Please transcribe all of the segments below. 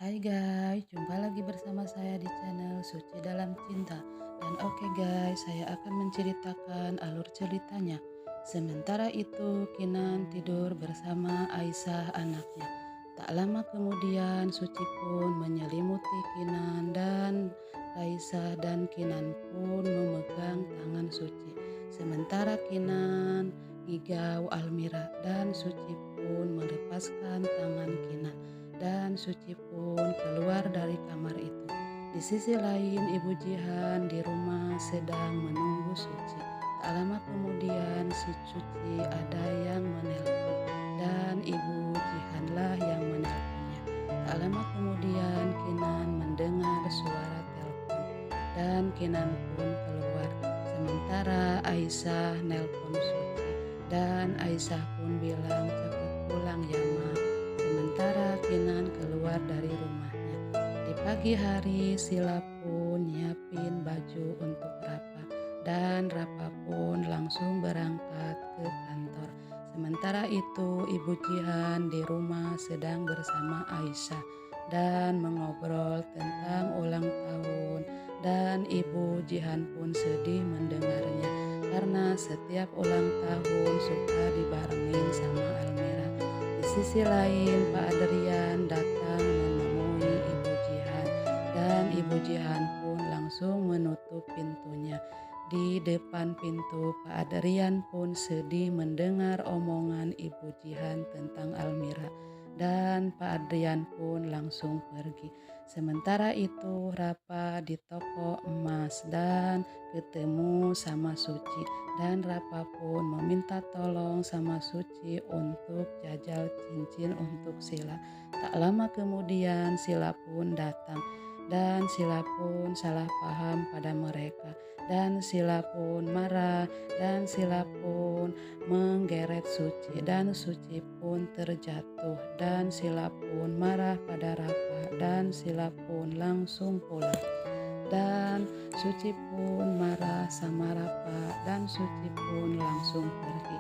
Hai guys, jumpa lagi bersama saya di channel Suci Dalam Cinta. Dan oke guys, saya akan menceritakan alur ceritanya. Sementara itu, Kinan tidur bersama Aisyah anaknya. Tak lama kemudian, Suci pun menyelimuti Kinan dan Aisyah, dan Kinan pun memegang tangan Suci. Sementara Kinan ngigau Almira, dan Suci pun melepaskan tangan Kinan dan Suci pun keluar dari kamar itu. Di sisi lain, Ibu Jihan di rumah sedang menunggu Suci. Tak lama kemudian si Suci ada yang menelpon dan Ibu Jihanlah yang menelponnya. Tak lama kemudian Kinan mendengar suara telepon dan Kinan pun keluar. Sementara Aisyah nelpon Suci dan Aisyah pun bilang cepat pulang ya Ma. Sementara Kinan keluar dari rumahnya. Di pagi hari Sila pun nyiapin baju untuk Rapa dan Rapa pun langsung berangkat ke kantor. Sementara itu Ibu Jihan di rumah sedang bersama Aisyah dan mengobrol tentang ulang tahun, dan Ibu Jihan pun sedih mendengarnya karena setiap ulang tahun suka dibarengin sama Almira. Di sisi lain, Pak Adrian datang menemui Ibu Jihan dan Ibu Jihan pun langsung menutup pintunya. Di depan pintu, Pak Adrian pun sedih mendengar omongan Ibu Jihan tentang Almira dan Pak Adrian pun langsung pergi. Sementara itu Rapa di toko emas dan ketemu sama Suci, dan Rapa pun meminta tolong sama Suci untuk jajal cincin untuk Sila. Tak lama kemudian Sila pun datang dan Sila pun salah paham pada mereka, dan Sila pun marah dan Sila pun menggeret Suci, dan Suci pun terjatuh dan Sila pun marah pada Rapa dan Sila pun langsung pulang. Dan Suci pun marah sama Rapa dan Suci pun langsung pergi,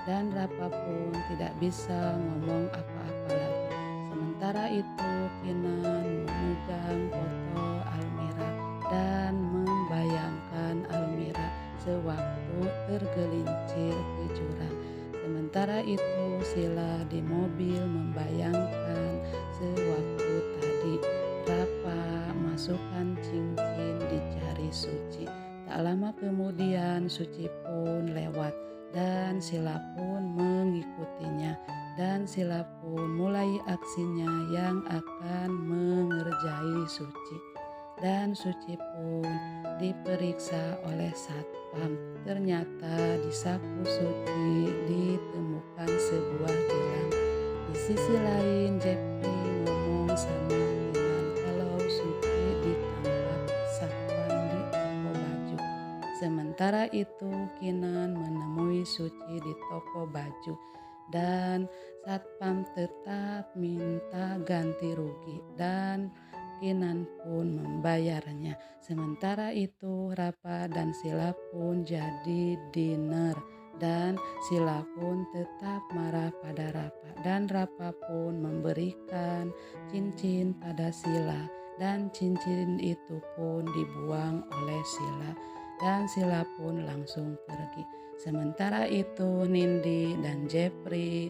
dan Rapa pun tidak bisa ngomong apa-apa lagi. Sementara itu Kinan memegang foto Almira dan membayangkan Almira sewaktu tergelincir ke jurang. Sementara itu Sila di mobil membayangkan sewaktu tadi Rapa masukkan cincin di jari Suci. Tak lama kemudian Suci pun lewat dan Sila pun mengikutinya, dan Sila pun mulai aksinya yang akan mengerjai Suci. Dan Suci pun diperiksa oleh satpam. Ternyata di saku Suci ditemukan sebuah gelang. Di sisi lain Jepri ngomong sama Kinan kalau Suci ditangkap satpam di toko baju. Sementara itu Kinan menemui Suci di toko baju dan satpam tetap minta ganti rugi dan Kinan pun membayarnya. Sementara itu Rapa dan Sila pun jadi dinner, dan Sila pun tetap marah pada Rapa, dan Rapa pun memberikan cincin pada Sila, dan cincin itu pun dibuang oleh Sila, dan Sila pun langsung pergi. Sementara itu Nindi dan Jepri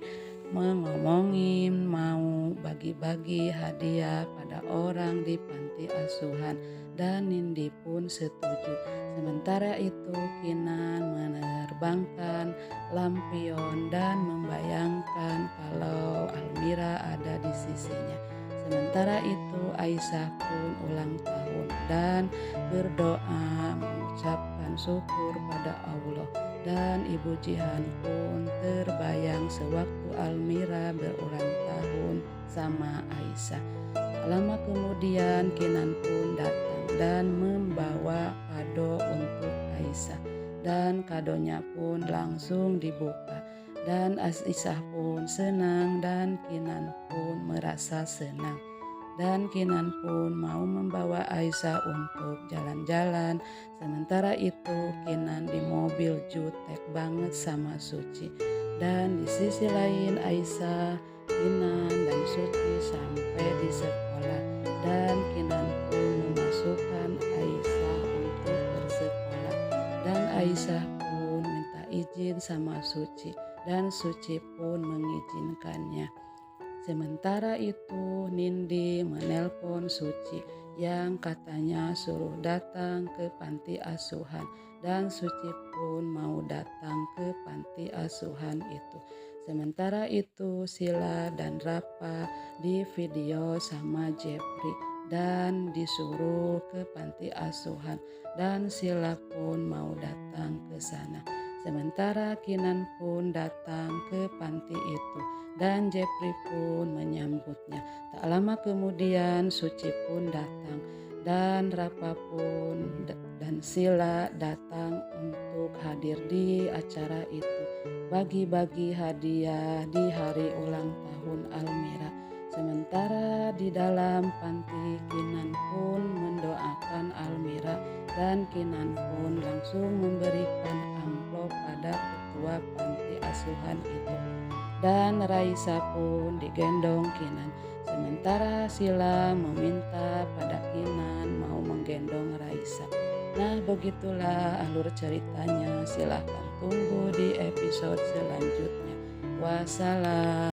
mengomongin mau bagi-bagi hadiah pada orang di panti asuhan, dan Nindi pun setuju. Sementara itu Kinan menerbangkan lampion dan membayangkan kalau Almira ada di sisinya. Sementara itu Aisyah pun ulang tahun dan berdoa mengucapkan syukur pada Allah, dan Ibu Jihan pun terbayang sewaktu Almira berulang tahun sama Aisyah. Tak lama kemudian Kinan pun datang dan membawa kado untuk Aisyah, dan kadonya pun langsung dibuka, dan Aisyah pun senang dan Kinan pun merasa senang. Dan Kinan pun mau membawa Aisyah untuk jalan-jalan. Sementara itu Kinan di mobil jutek banget sama Suci. Dan di sisi lain Aisyah, Kinan dan Suci sampai di sekolah. izin sama Suci dan Suci pun mengizinkannya. Sementara itu Nindi menelpon Suci yang katanya suruh datang ke panti asuhan, dan Suci pun mau datang ke panti asuhan itu. Sementara itu Sila dan Rapa di video sama Jepri dan disuruh ke panti asuhan, dan Sila pun mau datang ke sana. Sementara Kinan pun datang ke panti itu dan Jepri pun menyambutnya. Tak lama kemudian Suci pun datang dan Rapa pun dan Sila datang untuk hadir di acara itu, bagi-bagi hadiah di hari ulang tahun Almira. Sementara di dalam panti Kinan pun mendoakan Almira dan Kinan pun langsung memberikan amplop pada ketua panti asuhan itu. Dan Raisa pun digendong Kinan. Sementara Sila meminta pada Kinan mau menggendong Raisa. Nah, begitulah alur ceritanya. Silahkan tunggu di episode selanjutnya. Wassalam.